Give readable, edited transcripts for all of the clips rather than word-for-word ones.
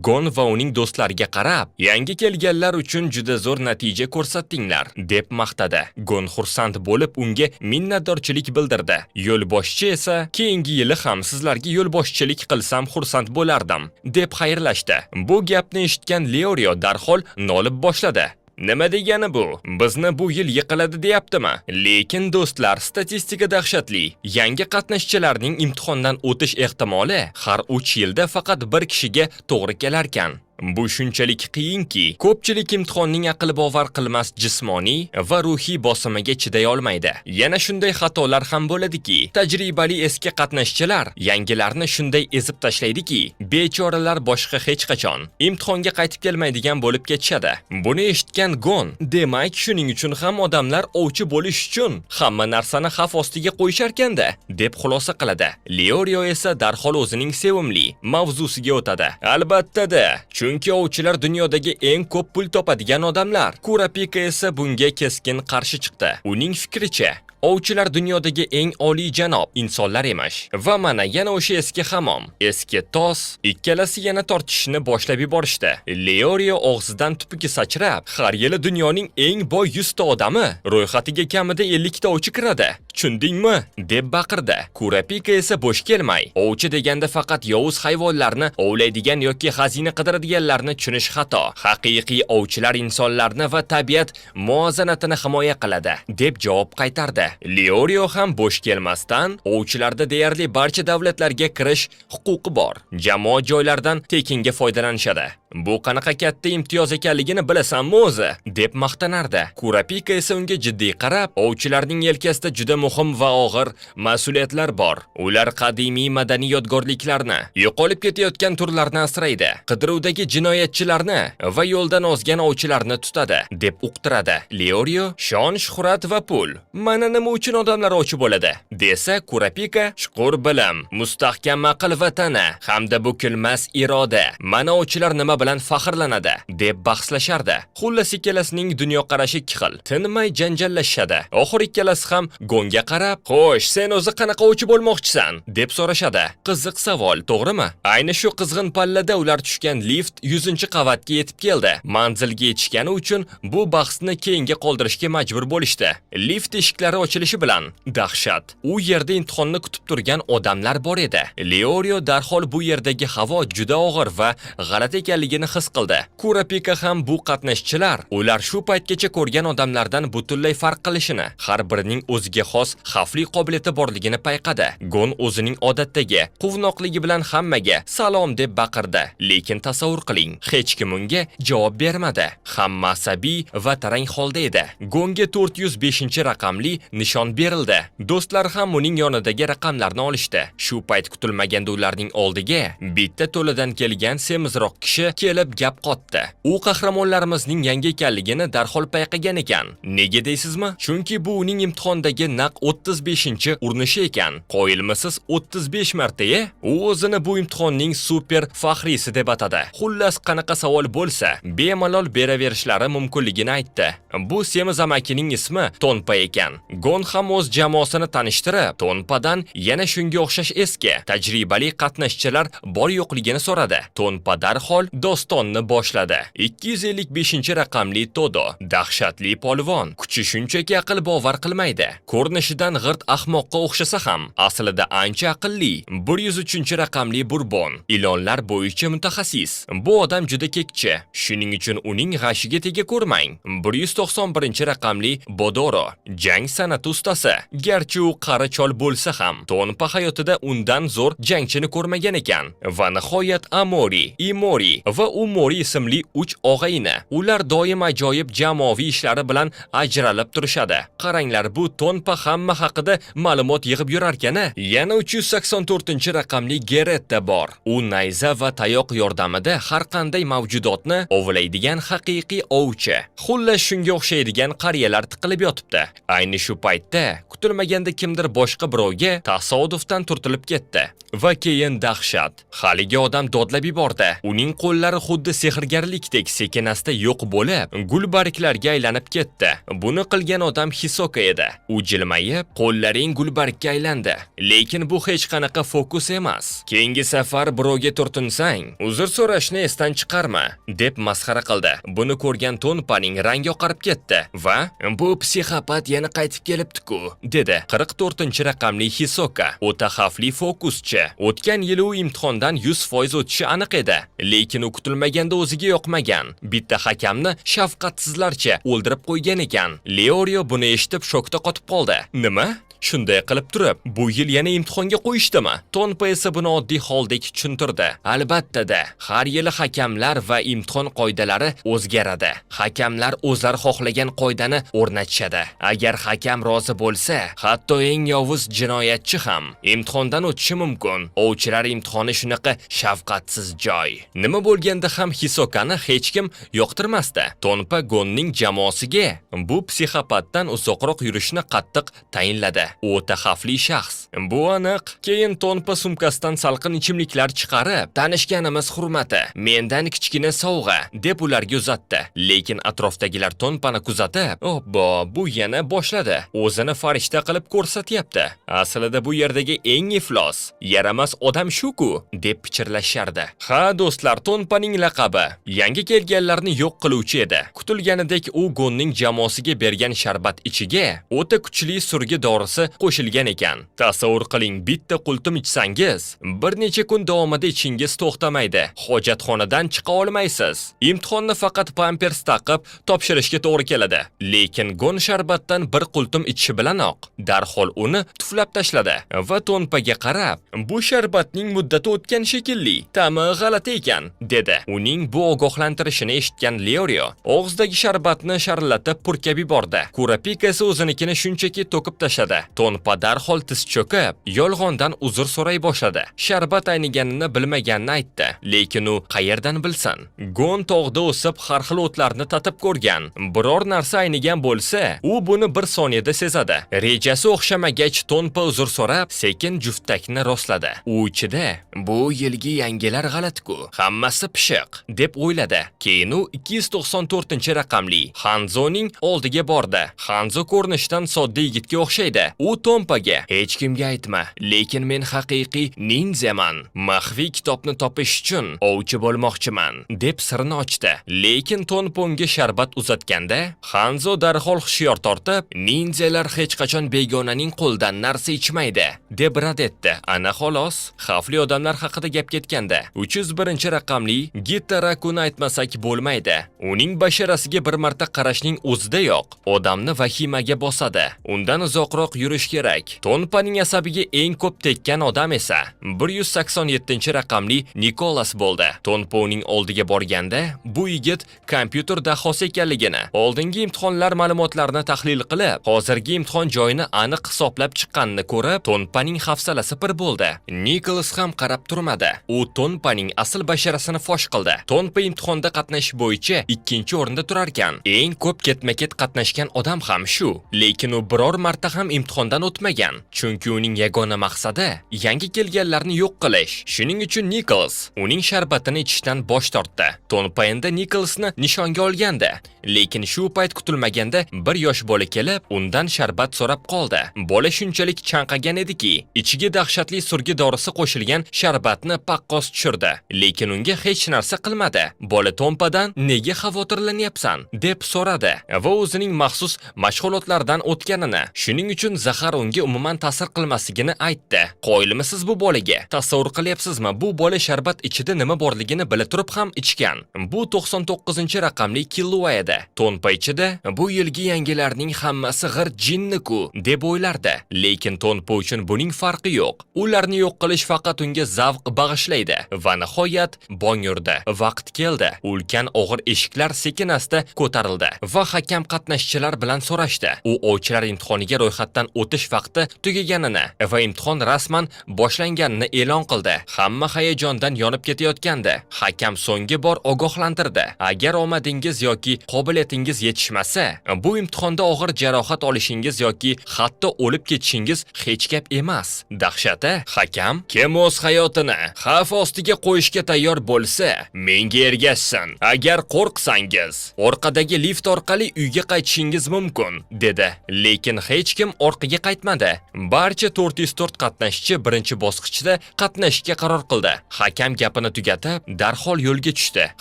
Gon va uning do'stlariga qarab, yangi kelganlar uchun juda zo'r natija ko'rsatdinglar, deb maqtadi. Gon xursand bo'lib unga minnatdorchilik bildirdi. Yo'lboshchi esa keyingi yili ham sizlarga yo'lboshchilik qilsam xursand bo'lardim, deb xayrlashdi. Bu gapni eshitgan Leorio darhol nolib boshladi. Nima degani bu? Bizni bu yil yiqiladi deyaptimi? Lekin do'stlar, statistika dahshatli. Yangi qatnashchilarning imtihondan o'tish ehtimoli har 3 yilda faqat bir kishiga to'g'ri kelarkan. Bu shunchalik qiyinki, ko'pchilik imtihonning aql bovar qilmas jismoniy va ruhiy bosimiga chiday olmaydi. Yana shunday xatolar ham bo'ladiki, tajribali eski qatnashchilar yangilarni shunday ezib tashlaydiki, bechoralar boshqa hech qachon imtihonga qaytib kelmaydigan bo'lib ketishadi. Buni eshitgan Gon, demak shuning uchun ham odamlar ovchi bo'lish uchun hamma narsani xavf ostiga qo'yisharkanda, deb xulosa qiladi. Leorio esa darhol o'zining sevimli mavzusiga o'tadi. Albatta-da, chunki ovchilar dunyodagi eng ko'p pul topadigan odamlar. Kurapika esa bunga keskin qarshi chiqdi. Uning fikricha, ovchilar dunyodagi eng oliyjanob insonlar emish. Va mana yana o'sha eski hamom, eski tos, ikkalasi yana tortishishni boshlab yuborishdi. Leorio og'zidan tupugi sachrab, har yili dunyoning eng boy 100 ta odami ro'yxatiga kamida 50 ta ovchi kiradi. Tushundingmi? deb baqirdi. Kurapika esa bo'sh kelmay, ovchi deganda faqat yovuz hayvonlarni ovlaydigan yoki xazina qidiradiganlarni tushunish xato. Haqiqiy ovchilar insonlarni va tabiat muvozanatini himoya qiladi, deb javob qaytardi. Leorio ham bo'sh kelmasdan, ovchilarda deyarli barcha davlatlarga kirish huquqi bor. Jamoat joylardan tekinga foydalanishadi. Bu qanaqa katta imtiyoz ekanligini bilasanmi o'zi, deb maqtanardi. Kurapika esa unga jiddiy qarab, ovchilarning yelkasida juda muhim va og'ir mas'uliyatlar bor. Ular qadimiy madaniy yodgorliklarni, yo'qolib ketayotgan turlarni asraydi, qidiruvdagi jinoyatchilarni va yo'ldan ozgan ovchilarni tutadi, deb uqtiradi. Leorio shon, shuhrat va pul, mana nima uchun odamlar ovchi bo'ladi, desa, Kurapika chuqur bilim, mustahkam aql va tana hamda bukilmas iroda, mana ovchilar nima bilan faxrlanadi, deb bahslashardi. Xullas ikkalasining dunyoqarashi ikki xil, tinmay janjallashadi. Oxir ikkalasi ham Gonga qarab, "Xo'sh, sen o'zi qanaqa ovchi bo'lmoqchisan?" deb so'rashadi. Qiziq savol, to'g'rimi? Ayni shu qizg'in pallada ular tushgan lift 100-qavatga yetib keldi. Manzilga yetishgani uchun bu bahsni keyinga qoldirishga majbur bo'lishdi. Lift eshiklari ochilishi bilan dahshat, u yerda imtihonni kutib turgan odamlar bor edi. Leorio darhol bu yerdagi havo juda og'ir va g'alati ekanligini his qildi. Kurapika ham bu qatnashchilar ular shu paytgacha ko'rgan odamlardan butunlay farq qilishini, har birining o'ziga xos xavfli qobiliyati borligini payqadi. Gon o'zining odatdagi quvnoqligi bilan hammaga salom deb baqirdi, lekin tasavvur qiling, hech kim unga javob bermadi. Hamma asabiy va tarang holda edi. Gonga 405-raqamli nishon berildi. Do'stlar ham uning yonidagi raqamlarni olishdi. Shu payt kutilmaganda ularning oldiga bitta to'ladan kelgan semizroq kishi kelib gap qotdi. U qahramonlarimizning yangi ekanligini darhol payqagan ekan. Nega deysizmi? Chunki bu uning imtihondagi naq 35-urinishi ekan. Qoyilmisiz 35 marta-ya? U o'zini bu imtihonning super faxriysi deb atadi. Xullas qanaqa savol bo'lsa, bemalol beraverishlari mumkinligini aytdi. Bu semiz amakining ismi Tonpa ekan. Gon ham o'z jamoasini tanishtirib, Tonpadan yana shunga o'xshash eski, tajribali qatnashchilar bor yo'qligini so'radi. Tonpa darhol dostonni boshladi. 255-raqamli Todo, dahshatli polvon, kuchi shunchaki aql bovar qilmaydi. Ko'rinishidan g'irt ahmoqqa o'xshasa ham, aslida ancha aqlli. 103-raqamli Burbon, ilonlar bo'yicha mutaxassis. Bu odam juda kekchi, shuning uchun uning g'ashiga tega ko'rmang. 191-raqamli Bodoro, jang san'ati ustasi. Garchi u qari chol bo'lsa ham, Tonpa hayotida undan zo'r jangchini ko'rmagan ekan. Va nihoyat Amori, Imori va Umori ismli 3 og'ayni. Ular doim ajoyib jamoaviy ishlari bilan ajralib turishadi. Qaranglar, bu Tonpa hamma haqida ma'lumot yig'ib yurarkan-a. Yana 384-raqamli Geretta bor. U nayza va tayoq yordamida har qanday mavjudotni ovlaydigan haqiqiy ovchi. Xullas shunga o'xshaydigan qariyalar tiqilib yotibdi. Ayni shu paytda kutilmaganda kimdir boshqa birovga tasodifdan turtilib ketdi. Va keyin dahshat. Haligi odam dodlab yubordi. Uning qo'llari qo'llari xuddi sehrgarlikdek sekin-asta yo'q bo'lib, gulbarglarga aylanib ketdi. Buni qilgan odam Hisoka edi. U jilmayib, qo'llaring gulbargga aylandi. Lekin bu hech qanaqa fokus emas. Keyingi safar birovga turtinsang, uzr so'rashni esdan chiqarma, deb masxara qildi. Buni ko'rgan Tonpaning rangi oqarib ketdi va bu psixopat yana qaytib kelibdi-ku, dedi 44-raqamli Hisoka. O'ta xavfli fokuschi. O'tgan yili u imtihondan 100% o'tishi aniq edi, lekin u kutilmaganda o'ziga yoqmagan. Bitta hakamni shafqatsizlarcha o'ldirib qo'ygan ekan. Leorio buni eshitib shokda qotib qoldi. Nima? Shunday qilib turib, bu yil yana imtihonga qo'yishdimi? Tonpa esa buni oddiy holdek tushuntirdi. Albatta-da, har yili hakamlar va imtihon qoidalari o'zgaradi. Hakamlar o'zlari xohlagan qoidani o'rnatishadi. Agar hakam rozi bo'lsa, hatto eng yovuz jinoyatchi ham imtihondan o'tishi mumkin. Ovchilar imtihoni shunaqa shafqatsiz joy. Nima bo'lganda ham Hisokani hech kim yoqtirmasdi. Tonpa Gonning jamoasiga bu psixopatdan uzoqroq yurishni qattiq tayinladi. O'ta xavfli shaxs. Bu aniq. Keyin Tonpa sumkasidan salqin ichimliklar chiqarib, tanishganimiz hurmati, mendan kichkina sovg'a deb ularga uzatdi. Lekin atrofdagilar Tonpani kuzatib, "Obbo, bu yana boshladi. O'zini farishta qilib ko'rsatyapti. Aslida bu yerdagi eng iflos, yaramas odam shu-ku", deb pichirlashardi. Ha, do'stlar, Tonpaning laqabi yangi kelganlarni yo'q qiluvchi edi. Kutilganidek u Gonning jamoasiga bergan sharbat ichiga o'ta kuchli surgi dorisi qo'shilgan ekan. Tasavvur qiling, bitta qultum ichsangiz, bir necha kun davomida ichingiz to'xtamaydi. Hojatxonadan chiqa olmaysiz. Imtihonni faqat pampers taqib topshirishga to'g'ri keladi. Lekin Gon sharbatdan bir qultum ichishi bilanoq darhol uni tuflab tashladi va Tonpaga qarab, "Bu sharbatning muddati o'tgan shekilli, ta'mi g'alati ekan", dedi. Uning bu ogohlantirishini eshitgan Leorio og'zidagi sharbatni sharlatib purkab yubordi. Kurapika esa o'zinikini shunchaki to'kib tashladi. Tonpa darhol tiz cho'kib, yolg'ondan uzr so'ray boshladi. Sharbat ayniganini bilmaganini aytdi, lekin u qayerdan bilsin? Gon tog'da o'sib har xil o'tlarni tatib ko'rgan. Biror narsa aynigan bo'lsa, u buni bir soniyada sezadi. Rejasi o'xshamagach, Tonpa uzr so'rab, sekin juftakni rostladi. U ichida, "Bu yilgi yangilar g'alati-ku, hammasi pishiq", deb o'yladi. Keyin u 294-raqamli Hanzoning oldiga bordi. Hanzo ko'rinishdan sodda yigitga o'xshaydi. U Tonpaga, "Hech kimga aytma, lekin men haqiqiy ninjaman. Maxfiy kitobni topish uchun ovchi bo'lmoqchiman", deb sirini ochdi. Lekin Tonpa unga sharbat uzatganda, Hanzo darhol hushyor tortib, "Ninjalar hech qachon begonaning qo'ldan narsa ichmaydi", deb rad etdi. Ana xolos, xavfli odamlar haqida gap ketganda, 301-raqamli Gitarakuni aytmasak bo'lmaydi. Uning basharasiga bir marta qarashning o'zidayoq odamni vahimaga bosadi. Undan uzoqroq yurish kerak. Tonpaning asabiga eng ko'p tekkan odam esa 187-raqamli Nikolas bo'ldi. Tonpa uning oldiga borganda, bu yigit kompyuter dahosi ekanligini, oldingi imtihonlar ma'lumotlarini tahlil qilib, hozirgi imtihon joyini aniq hisoblab chiqqanini ko'rib, Tonpaning hafsalasi pir bo'ldi. Nikolas ham qarab turmadi. U Tonpaning asl basharasini fosh qildi. Tonpa imtihonda qatnashish bo'yicha 2-o'rinda turar ekan. Eng ko'p ketma-ket qatnashgan odam ham shu. Lekin u biror marta ham imtihondan o'tmagan. Chunki uning yagona maqsadi yangi kelganlarni yo'q qilish. Shuning uchun Nikolas uning sharbatini ichishdan bosh tortdi. Tonpa endi Nikolasni nishonga olgandi. Lekin shu payt kutilmaganda bir yosh bola kelib, undan sharbat so'rab qoldi. Bola shunchalik chanqagan ediki, ichiga dahshatli surgi dorisi qo'shilgan sharbatni paqqos tushirdi. Lekin unga hech narsa qilmadi. Bola Tonpadan, "Nega xavotirlanyapsan?" deb so'radi va o'zining maxsus mashg'ulotlardan o'tganini, shuning uchun zahar unga umuman ta'sir qilmasligini aytdi. Qoyilmisiz bu bolaga? Tasavvur qilyapsizmi? Bu bola sharbat ichida nima borligini bila turib ham ichgan. Bu 99-raqamli Killua edi. Tonpa ichida, "Bu yilgi yangilarning hammasi g'irt jinni-ku", deb o'ylardi. Lekin Tonpa uchun buning farqi yo'q. Ularni yo'q qilish faqat unga zavq bag'ishlaydi. Va nihoyat bong urdi. Vaqt keldi. Ulkan og'ir eshiklar sekin-asta ko'tarildi va hakam qatnashchilar bilan so'rashdi. U ovchilar imtihoniga ro'yxatdan o'tish vaqti tugaganini va imtihon rasman boshlanganini e'lon qildi. Hamma hayajondan yonib ketayotgandi. Hakam so'nggi bor ogohlantirdi. Agar omadingiz yoki qobiliyatingiz yetishmasa, bu imtihonda og'ir jarohat olishingiz yoki hatto o'lib ketishingiz hech gap emas. Dahshati, hakam kim o'z hayotini xavf ostiga qo'yishga tayyor bo'lsa, menga ergashsin. Agar qo'rqsangiz, orqadagi lift orqali uyga qaytishingiz mumkin, dedi. Lekin hech kim orqaga qaytmadi. Barcha 404 qatnashchi birinchi bosqichda qatnashishga qaror qildi. Hakam gapini tugatib, darhol yo'lga tushdi.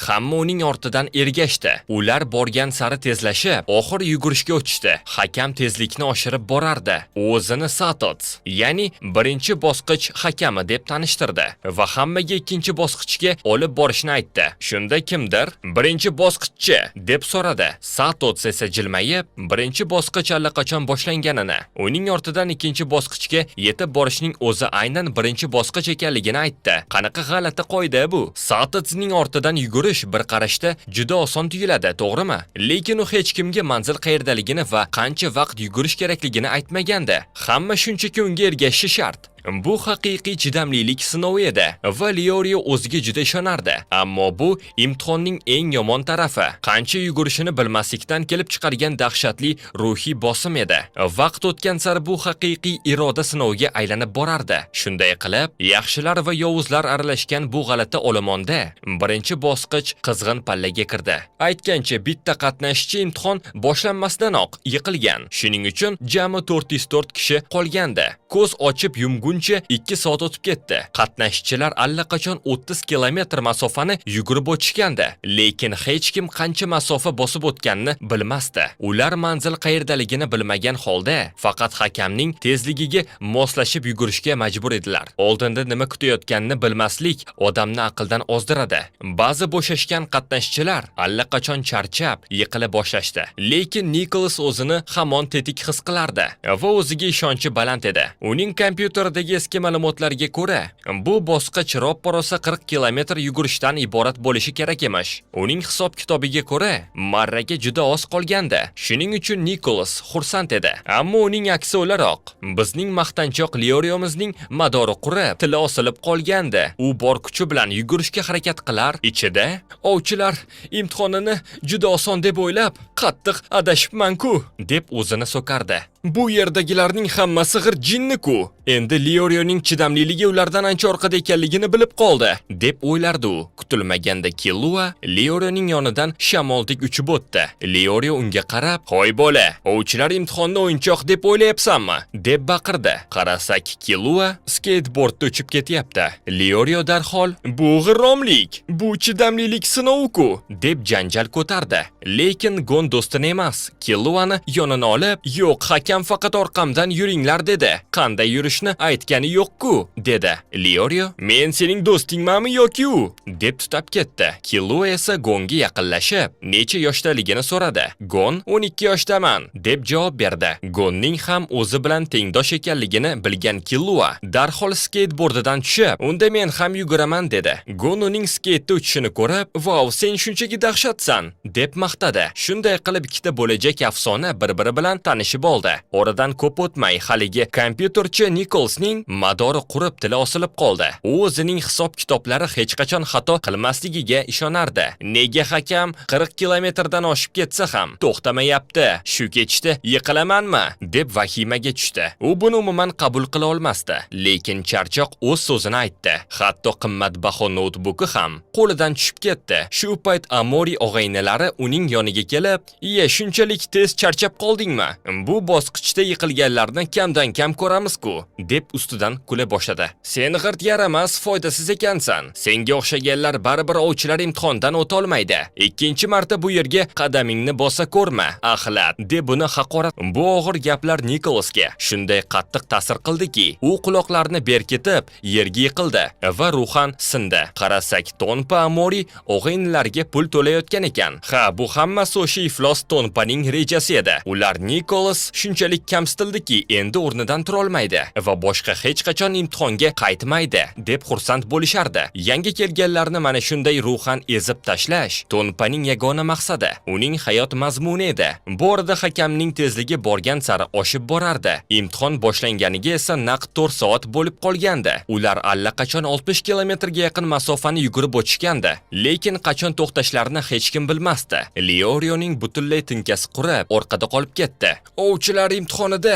Hamma uning ortidan ergashdi. Ular borgan sari tezlashib, oxir yugurishga o'tishdi. Hakam tezlikni oshirib borardi. O'zini Satots, ya'ni birinchi bosqich hakami deb tanishtirdi va hammaga ikkinchi bosqichga olib borishni aytdi. Shunda kimdir birinchi bosqichchi deb so'radi. Satots esa jilmayib, birinchi bosqich allaqachon boshlanganini, uning ortidan ikkinchi bosqichga yetib borishning o'zi aynan birinchi bosqich ekanligini aytdi. Qanaqa g'alati qoida bu? Satotsning ortidan yugurish bir qarashda juda oson tuyuladi, to'g'rimi? Lekin u hech kimga manzil qayerdaligini va qancha vaqt yugurish kerakligini aytmagandi. Hamma shunchaki unga ergashishi shart. Bu haqiqiy chidamlilik sinovi edi va Liorio o'ziga juda ishonardi. Ammo bu imtihonning eng yomon tarafi. Qancha yugurishini bilmaslikdan kelib chiqargan dahshatli ruhiy bosim edi. Vaqt o'tgan sari bu haqiqiy iroda sinoviga aylanib borardi. Shunday qilib, yaxshilar va yovuzlar aralashgan bu g'alati olomonda birinchi bosqich qizg'in pallaga kirdi. Aytgancha, bitta qatnashchi imtihon boshlanmasdanoq yiqilgan. Shuning uchun jami 404 kishi qolgandi. Ko'z ochib yumguncha 2 soat o'tib ketdi. Qatnashchilar allaqachon 30 kilometr masofani yugurib o'tishgandi, lekin hech kim qancha masofa bosib o'tganini bilmasdi. Ular manzil qayerdaligini bilmagan holda faqat hakamning tezligiga moslashib yugurishga majbur edilar. Oldinda nima kutayotganini bilmaslik odamni aqldan ozdiradi. Ba'zi bo'shashgan qatnashchilar allaqachon charchab, yiqila boshlashdi. Lekin Nikolas o'zini hamon tetik his qilardi va o'ziga ishonchi baland edi. Uning kompyuteridagi eski ma'lumotlarga ko'ra, bu bosqich roppa-rosa 40 kilometr yugurishdan iborat bo'lishi kerak emish. Uning hisob-kitobiga ko'ra, marraga juda oz qolgandi. Shuning uchun Nikolas xursand edi. Ammo uning aksi o'laroq, bizning maqtanchoq Lioriomizning madori qurib, tili osilib qolgandi. U bor kuchi bilan yugurishga harakat qilar, ichida ovchilar imtihonini juda oson deb o'ylab, qattiq adashibman-ku, deb o'zini so'kardi. Bu yerdagilarning hammasi g'ir jinni-ku. Endi Liorioning chidamliligi ulardan ancha orqada ekanligini bilib qoldi, deb o'ylardi u. Kutilmaganda Killua Liorioning yonidan shamoldek uchib o'tdi. Liorio unga qarab, "Hoy bola, ovchilar imtihonni o'yinchoq deb o'ylayapsanmi?" deb baqirdi. Qarasak, Killua skateboardda uchib ketyapti. Liorio darhol, "Bu g'irromlik, bu chidamlilik sinovi-ku", deb janjal ko'tardi. Lekin Gon do'stini emas, Killuani yonini olib, "Yo'q, hakam faqat orqamdan yuringlar" dedi. "Qanday yurishni aytgani yo'q-ku", dedi. Liorio, "Men sening do'stingmanmi yoki u?" deb tutab ketdi. Killua esa Gonga yaqinlashib, necha yoshdaligini so'radi. Gon 12 yoshdaman, deb javob berdi. Gonning ham o'zi bilan tengdosh ekanligini bilgan Killua darhol skateboardidan tushib, "Unda men ham yuguraman", dedi. Gon uning skatda uchishini ko'rib, "Vau, sen shunchaki dahshatsan", deb maqtadi. Shunday qilib ikkita bo'lajak afsona bir-biri bilan tanishib oldi. Oradan ko'p o'tmay haligi kompyuterchi Nikolsning madori qurib tili osilib qoldi. U o'zining hisob-kitoblari hech qachon xato qilmasligiga ishonardi. Nega hakam 40 kilometrdan oshib ketsa ham to'xtamayapti? Shu ketishda yiqilamanmi? deb vahimaga tushdi. U buni umuman qabul qila olmasdi. Lekin charchoq o'z so'zini aytdi. Hatto qimmatbaho noutbuki ham qo'lidan tushib ketdi. Shu payt Amori og'aynilari uning yoniga kelib, "Iye, shunchalik tez charchab qoldingmi? Bu bosqichda yiqilganlarni kamdan kam ko'ramiz-ku", deb ustidan kula boshladi. "Sen g'irt yaramas, foydasiz ekansan. Senga o'xshaganlar baribir ovchilar imtihondan o'ta olmaydi. Ikkinchi marta bu yerga qadamingni bosa ko'rma, axlat", deb buni haqorat. Bu og'ir gaplar Nikolasga shunday qattiq ta'sir qildiki, u quloqlarini berkitib yerga yiqildi va ruhan sindi. Qarasak, Tonpa Amori o'g'inlarga pul to'layotgan ekan. Ha, bu hammasi o'sha iflos Tonpaning rejasi edi. Ular Nikolas shunchalik kamsitildiki, endi o'rnidan tura olmaydi va boshqa hech qachon imtihonga qaytmaydi deb xursand bo'lishardi. Yangi kelganlarni mana shunday ruhan ezib tashlash Tonpaning yagona maqsadi, uning hayot mazmuni edi. Bu orada hakamning tezligi borgan sari oshib borardi. Imtihon boshlanganiga esa naq 4 soat bo'lib qolgandi. Ular allaqachon 60 kilometrga yaqin masofani yugurib o'tishgandi, lekin qachon to'xtashlarini hech kim bilmasdi. Leorioning butunlay tinkasi qurib, orqada qolib ketdi. Ovchilar imtihonida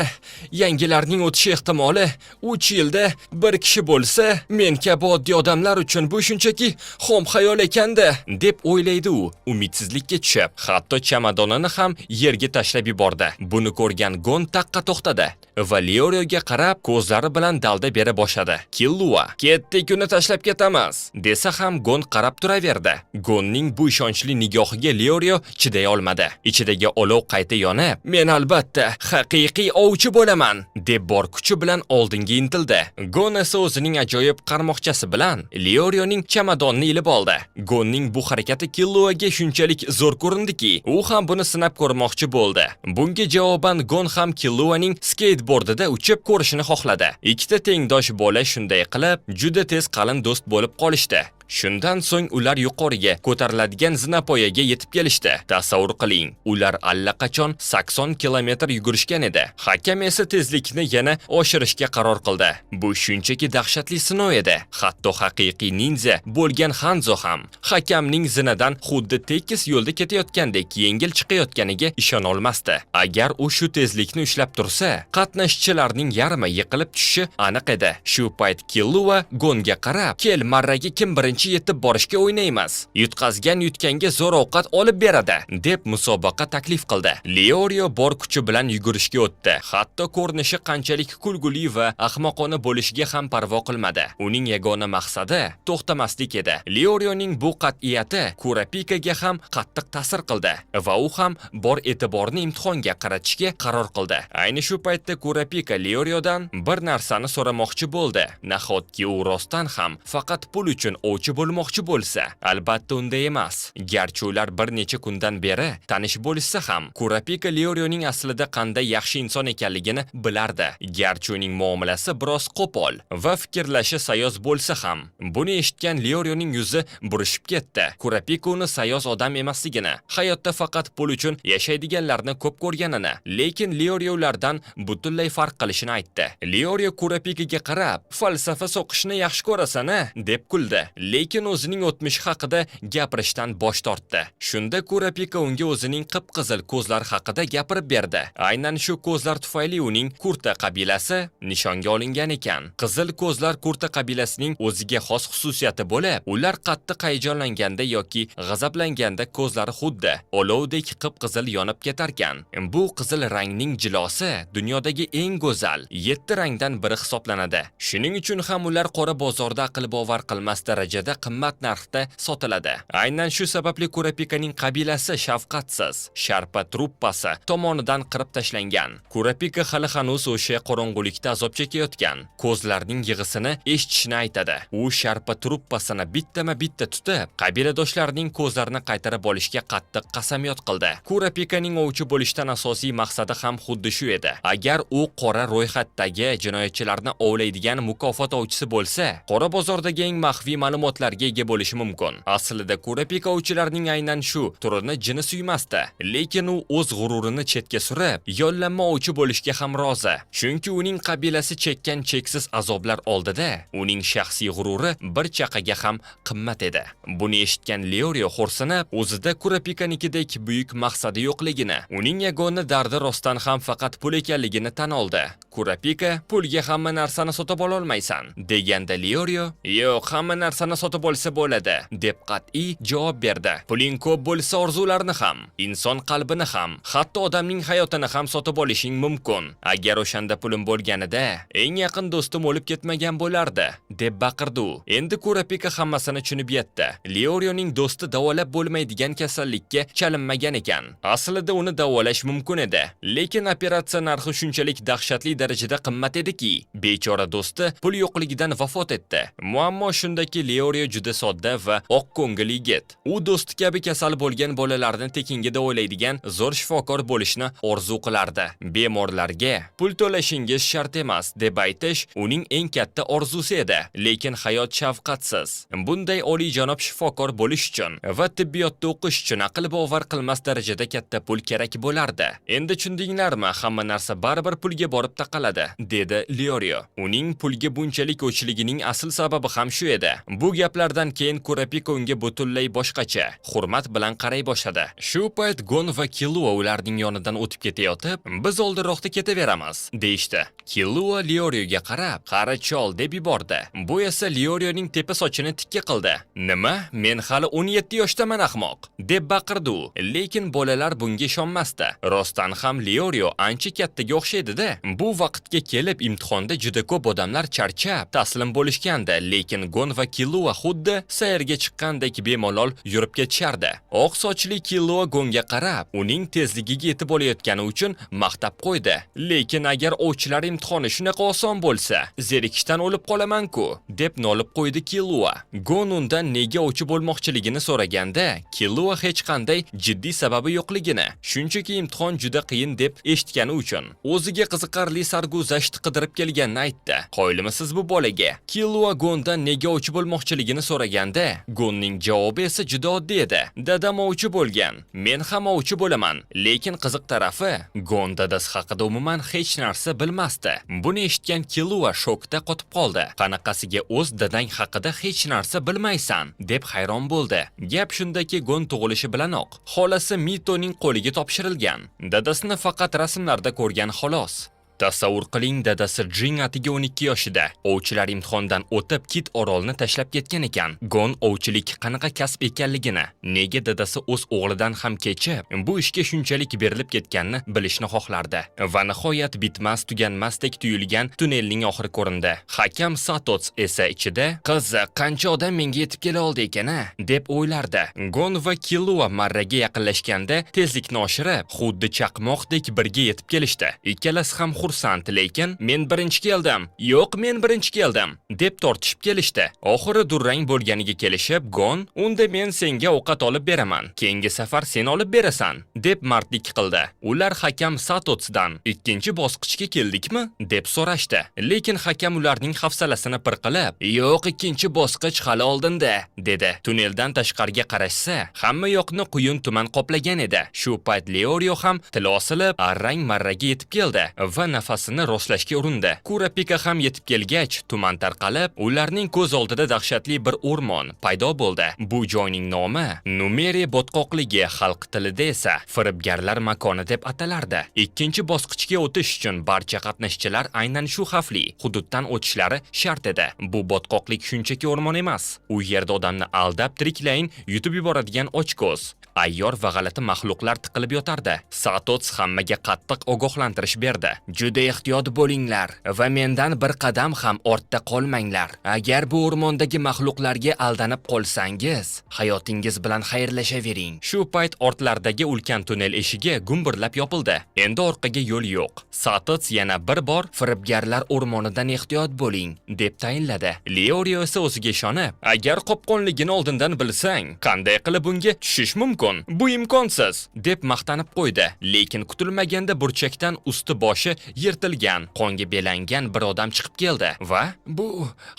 yangilarning o'tishi ehtimoli 3 yilda bir kishi bo'lsa, men kabi oddiy odamlar uchun bu shunchaki xom xayol ekanda, deb o'ylaydi u, umidsizlikka tushib, hatto chamadonini ham yerga tashlab yubordi. Buni ko'rgan Gon taqqa to'xtadi va Leorioga qarab ko'zlari bilan dalda bera boshladi. Killua, ketdik, uni tashlab ketamiz, desa ham Gon qarab turaverdi. Gonning bu ishonchli nigohiga Leorio chiday olmadi. Ichidagi olov qayta yonib, men albatta haqiqiy ovchi bo'laman, deb bor kuchi bilan oldinga intildi. Gon esa o'zining ajoyib qarmoqchasi bilan Leorioning chamadonini ilib oldi. Gonning bu harakati Killuaga shunchalik zo'r ko'rindiki, u ham buni sinab ko'rmoqchi bo'ldi. Bunga javoban Gon ham Killuaning skateboardida uchib ko'rishini xohladi. Ikkita tengdosh bola shunday qilib, juda tez qalin do'st bo'lib qolishdi. Shundan so'ng ular yuqoriga ko'tariladigan zinapoyaga yetib kelishdi. Tasavvur qiling, ular allaqachon 80 kilometr yugurishgan edi. Hakam esa tezlikni yana oshirishga qaror qildi. Bu shunchaki dahshatli sinov edi. Hatto haqiqiy ninja bo'lgan Hanzo ham hakamning zinadan xuddi tekis yo'lda ketayotgandek yengil chiqayotganiga ishona olmasdi. Agar u shu tezlikni ushlab tursa, qatnashchilarning yarmi yiqilib tushishi aniq edi. Shu payt Killua Gonga qarab, "Kel, marraga kim birinchi yetib borishga o'ynaymiz. Yutqazgan yutganga zo'r ovqat olib beradi", deb musobaqa taklif qildi. Leorio bor kuchi bilan yugurishga o'tdi. Hatto ko'rinishi qanchalik kulguli va ahmoqona bo'lishiga ham parvo qilmadi. Uning yagona maqsadi to'xtamaslik edi. Leorioning bu qat'iyati Kurapikaga ham qattiq ta'sir qildi va u ham bor e'tiborni imtihonga qaratishga qaror qildi. Ayni shu paytda Kurapika Leoriodan bir narsani so'ramoqchi bo'ldi. Nahotki u rostdan ham faqat pul uchun ovchi bo'lmoqchi bo'lsa? Albatta unday emas. Garchi ular bir necha kundan beri tanish bo'lishsa ham, Kurapika Leorioning aslida qanday yaxshi inson ekanligini bilardi. Garchi uning muomalasi biroz qo'pol va fikrlashi sayoz bo'lsa ham. Buni eshitgan Leorioning yuzi burishib ketdi. Kurapika uni sayoz odam emasligini, hayotda faqat pul uchun yashaydiganlarni ko'p ko'rganini, lekin Leorio ulardan butunlay farq qilishini aytdi. Leorio Kurapikaga qarab, "Falsafa so'qishni yaxshi ko'rasan-a?" deb kuldi. Lekin o'zining o'tmishi haqida gapirishdan bosh tortdi. Shunda Kurapika unga o'zining qip-qizil ko'zlar haqida gapirib berdi. Aynan shu ko'zlar tufayli uning Kurta qabilasi nishonga olingan ekan. Qizil ko'zlar Kurta qabilasining o'ziga xos xususiyati bo'lib, ular qattiq hayajonlanganda yoki g'azablanganda ko'zlari xuddi olovdek qip-qizil yonib ketarkan. Bu qizil rangning jilosi dunyodagi eng go'zal 7 rangdan biri hisoblanadi. Shuning uchun ham ular qora bozorda aql bovar qilmas darajada qimmat narxda sotiladi. Aynan shu sababli Kurapikaning qabilasi shafqatsiz sharpa truppasi tomonidan qirib tashlangan. Kurapika hali hanuz o'sha qorong'ulikda azob chekayotgan ko'zlarning yig'isini eshitishni aytadi. U sharpa truppasini bittama-bitta tutib, qabiladoshlarining ko'zlarini qaytarib olishga qattiq qasamyod qildi. Kurapikaning ovchi bo'lishdan asosiy maqsadi ham xuddi shu edi. Agar u qora ro'yxatdagi jinoyatchilarni ovlaydigan mukofot ovchisi bo'lsa, qora bozordagi eng maxfiy ma'lumotlarga ega bo'lishi mumkin. Aslida Kurapika ovchilarning aynan shu turini jini suymasdi, lekin u o'z g'ururini chetga surib, yollanma ovchi bo'lishga ham rozi. Chunki uning qabilasi chekkan cheksiz azoblar oldida uning shaxsiy g'ururi bir chaqaga ham qimmat edi. Buni eshitgan Leorio xo'rsinib, o'zida Kurapikanikidek buyuk maqsadi yo'qligini, uning yagona dardi rostdan ham faqat pul ekanligini tan oldi. Kurapika, "Pulga hamma narsani sotib ola olmaysan", deganda Leorio, "Yo'q, hamma narsani sotib olsa bo'ladi", deb qat'iy javob berdi. "Puling ko'p bo'lsa orzularni ham, inson qalbini ham, hatto odamning hayotini ham sotib olishing mumkin. Agar o'shanda pulim bo'lganida, eng yaqin do'stim o'lib ketmagan bo'lardi", deb baqirdi u. Endi Kurapika hammasini tushunib yetdi. Leorioning do'sti davolab bo'lmaydigan kasallikka chalinmagan ekan. Aslida uni davolash mumkin edi, lekin operatsiya narxi shunchalik dahshatli darajada qimmat ediki, bechora do'sti pul yo'qligidan vafot etdi. Muammo shundaki, Leorio Leorio juda sodda va oq ko'ngil yigit. U do'sti kabi kasal bo'lgan bolalarni tekingida o'ylaydigan zo'r shifokor bo'lishni orzu qilardi. Bemorlarga pul to'lashingiz shart emas deb aytish uning eng katta orzusi edi. Lekin hayot shafqatsiz. Bunday oliyjanob shifokor bo'lish uchun va tibbiyotda o'qish uchun aql bovar qilmas darajada katta pul kerak bo'lardi. Endi tushundinglarmi? Hamma narsa baribir pulga borib taqaladi, dedi Leorio. Uning pulga bunchalik o'chligining asl sababi ham shu edi. Bu gaplardan keyin Kurapika unga butunlay boshqacha, hurmat bilan qaray boshladi. Shu payt Gon va Killua ularning yonidan o'tib ketayotib, biz oldinroqda ketaveramiz, deyishdi. Killua Leorioga qarab, "Qara chol" deb yubordi. Bu esa Leorioning tepa sochini tikka qildi. "Nima? Men hali 17 yoshdaman ahmoq", deb baqirdi u. Lekin bolalar bunga ishonmasdi. Rostdan ham Leorio ancha kattaga o'xshaydi-da. Bu vaqtga kelib imtihonda juda ko'p odamlar charchab, taslim bo'lishgandi, lekin Gon va Killua xuddi sayrga chiqqandek bemalol yurib ketishardi. Oq sochli Killua Gonga qarab, uning tezligiga yetib olayotgani uchun maqtab qo'ydi. "Lekin agar ovchilar imtihoni shunaqa oson bo'lsa, zerikishdan o'lib qolaman-ku", deb nolib qo'ydi Killua. Gon undan nega ovchi bo'lmoqchiligini so'raganda, Killua hech qanday jiddiy sababi yo'qligini, shunchaki imtihon juda qiyin deb eshitgani uchun o'ziga qiziqarli sarguzasht qidirib kelganini aytdi. Qoyilmisiz bu bolaga? Killua Gondan nega ovchi bo'lmoqchiligini so'raganda, Gonning javobi esa juda oddiy edi. "Dadam ovchi bo'lgan, men ham ovchi bo'laman." Lekin qiziq tarafi, Gon dadasi haqida umuman hech narsa bilmasdi. Buni eshitgan Killua shokda qotib qoldi. "Qanaqasiga o'z dadang haqida hech narsa bilmaysan?" deb hayron bo'ldi. Gap shundaki, Gon tug'ilishi bilanoq xolasi Mitoning qo'liga topshirilgan. Dadasini faqat rasmlarda ko'rgan xolos. Tasavvur qiling, dadasi Jing atiga 12 yoshida ovchilar imtihondan o'tib Kit orolni tashlab ketgan ekan. Gon ovchilik qanaqa kasb ekanligini, nega dadasi o'z o'g'lidan ham kechib bu ishga shunchalik berilib ketganini bilishni xohlardi. Va nihoyat bitmas tuganmasdek tuyulgan tunnelning oxiri ko'rindi. Hakam Satots esa ichida, "Qiziq, qancha odam menga yetib kela oldi ekan-a?" deb o'ylardi. Gon va Killua marraga yaqinlashganda tezlikni oshirib, xuddi chaqmoqdek birga yetib kelishdi. Ikkalasi ham xursand, lekin "Men birinchi keldim", "Yo'q, men birinchi keldim" deb tortishib kelishdi. Oxiri durang bo'lganiga kelishib, Gon "Unda men senga ovqat olib beraman, keyingi safar sen olib berasan" deb mardlik qildi. Ular hakam Satotsdan "Ikkinchi bosqichga keldikmi?" deb so'rashdi. Lekin hakam ularning hafsalasini pirqilib, "Yo'q, ikkinchi bosqich hali oldinda", dedi. Tunneldan tashqariga qarashsa, hamma yoqni quyun tuman qoplagan edi. Shu payt Leorio ham tili osilib, arrang marraga yetib keldi va nafasini rostlashga urindi. Kurapika ham yetib kelgach, tuman tarqalib, ularning ko'z oldida dahshatli bir o'rmon paydo bo'ldi. Bu joyning nomi Numeri botqoqligi, xalq tilida esa firibgarlar makoni deb atalardi. Ikkinchi bosqichga o'tish uchun barcha qatnashchilar aynan shu xavfli hududdan o'tishlari shart edi. Bu botqoqlik shunchaki o'rmon emas. U yerda odamni aldab tiriklayin yutib yuboradigan ochko'z, ayyor va g'alati maxluqlar tiqilib yotardi. Satots hammaga qattiq ogohlantirish berdi. "Juda ehtiyot bo'linglar va mendan bir qadam ham ortda qolmanglar. Agar bu o'rmondagi maxluqlarga aldanib qolsangiz, hayotingiz bilan xayrlashavering." Shu payt ortlaridagi ulkan tunnel eshigi gumburlab yopildi. Endi orqaga yo'l yo'q. Satots yana bir bor "Firibgarlar o'rmonidan ehtiyot bo'ling" deb tayinladi. Leorio esa o'ziga ishonib, "Agar qopqonligini oldindan bilsang, qanday qilib bunga tushish mumkin? Bu imkonsiz" deb maqtanib qo'ydi. Lekin kutilmaganda burchakdan usti boshi yirtilgan, qonga belangan bir odam chiqib keldi va "Bu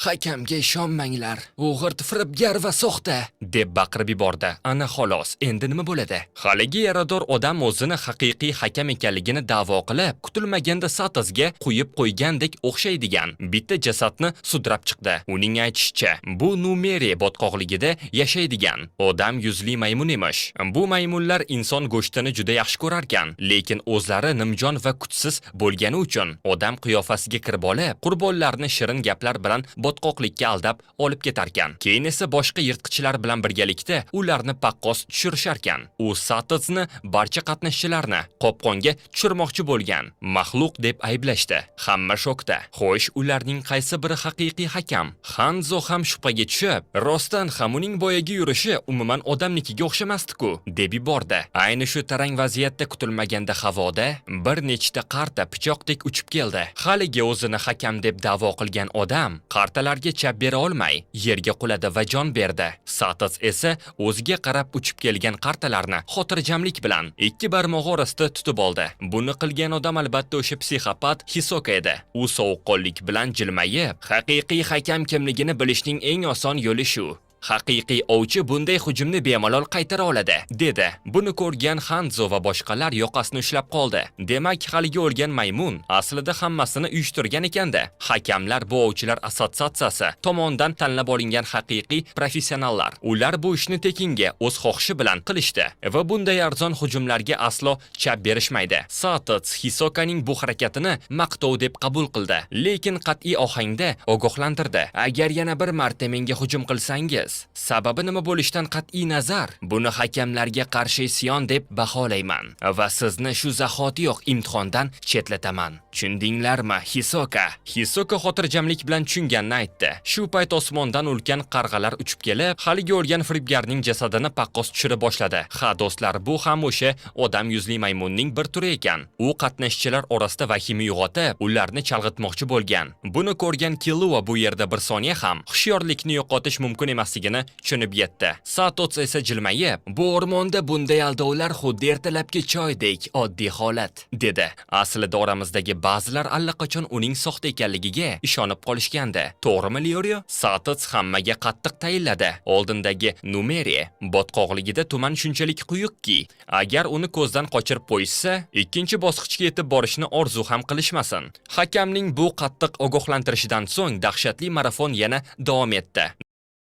hakamga ishonmanglar, o'g'ir, firibgar va soxta" deb baqirib yubordi. Ana xolos, endi nima bo'ladi? Haligi yarador odam o'zini haqiqiy hakam ekanligini da'vo qilib, kutilmaganda Satosga quyib qo'ygandek o'xshaydigan bitta jasadni sudrab chiqdi. Uning aytishicha, bu Numeri botqoqligida yashaydigan odam yuzli maymun emish. Bu maymunlar inson go'shtini juda yaxshi ko'rarkan, lekin o'zlari nimjon va kuchsiz bo'lgani uchun odam qiyofasiga kirib olib, qurbonlarni shirin gaplar bilan botqoqlikka aldab olib ketarkan. Keyin esa boshqa yirtqichlar bilan birgalikda ularni paqqos tushirisharkan. U Satotsni barcha qatnashchilarni qopqonga tushirmoqchi bo'lgan maxluq deb ayblashdi. Hamma shokda. Xo'sh, ularning qaysi biri haqiqiy hakam? Hanzo ham shubhaga tushib, rostdan ham uning boyagi yurishi umuman odamnikiga o'xshamasdi-ku, deb yubordi. Ayni shu tarang vaziyatda kutilmaganda havoda bir nechta qarta pichoq sayoqdek uchib keldi. Haligi o'zini hakam deb da'vo qilgan odam qartalarga chap bera olmay yerga quladi va jon berdi. Satots esa o'ziga qarab uchib kelgan qartalarni xotirjamlik bilan ikki barmog'i orasida tutib oldi. Buni qilgan odam albatta o'sha psixopat Hisoka edi. U sovuqqonlik bilan jilmayib, haqiqiy hakam kimligini bilishning eng oson yo'li shu. Haqiqiy ovchi bunday hujumni bemalol qaytara oladi, dedi. Buni ko'rgan Hanzo va boshqalar yoqasini ushlab qoldi. Demak, haligi o'lgan maymun aslida hammasini uyushtirgan ekanda. Hakamlar bu ovchilar assotsiatsiyasi tomonidan tanlab olingan haqiqiy professionallar. Ular bu ishni tekinga o'z xohishi bilan qilishdi va bunday arzon hujumlarga aslo chap berishmaydi. Satots Hisokaning bu harakatini maqtov deb qabul qildi, lekin qat'iy ohangda ogohlantirdi. Agar yana bir marta menga hujum qilsangiz, sababi nima bo'lishidan qat'iy nazar, buni hakamlarga qarshi isyon deb baholayman va sizni shu zahotiyoq imtihondan chetlataman. Tushundinglarmi, Hisoka? Hisoka xotirjamlik bilan tushunganini aytdi. Shu payt osmondan ulkan qarg'alar uchib kelib, haligi o'lgan firibgarning jasadini paqqos tushirib boshladi. Ha, do'stlar, bu ham o'sha odam yuzli maymunning bir turi ekan. U qatnashchilar orasida vahima uyg'otib, ularni chalg'itmoqchi bo'lgan. Buni ko'rgan Killua bu yerda bir soniya ham hushyorlikni yo'qotish mumkin emasligini tushunib yetdi. Satots esa jilmayib, bu o'rmonda bunday aldovlar xuddi ertalabki choydek oddiy holat, dedi. Aslida oramizdagi ba'zilar allaqachon uning soxta ekanligiga ishonib qolishgandi. To'g'rimi, Leorio? Satots hammaga qattiq tayinladi. Oldindagi Numeri botqoqligida tuman shunchalik quyuqki, agar uni ko'zdan qochirib qo'yishsa, ikkinchi bosqichga yetib borishni orzu ham qilishmasin. Hakamning bu qattiq ogohlantirishidan so'ng dahshatli marafon yana davom etdi.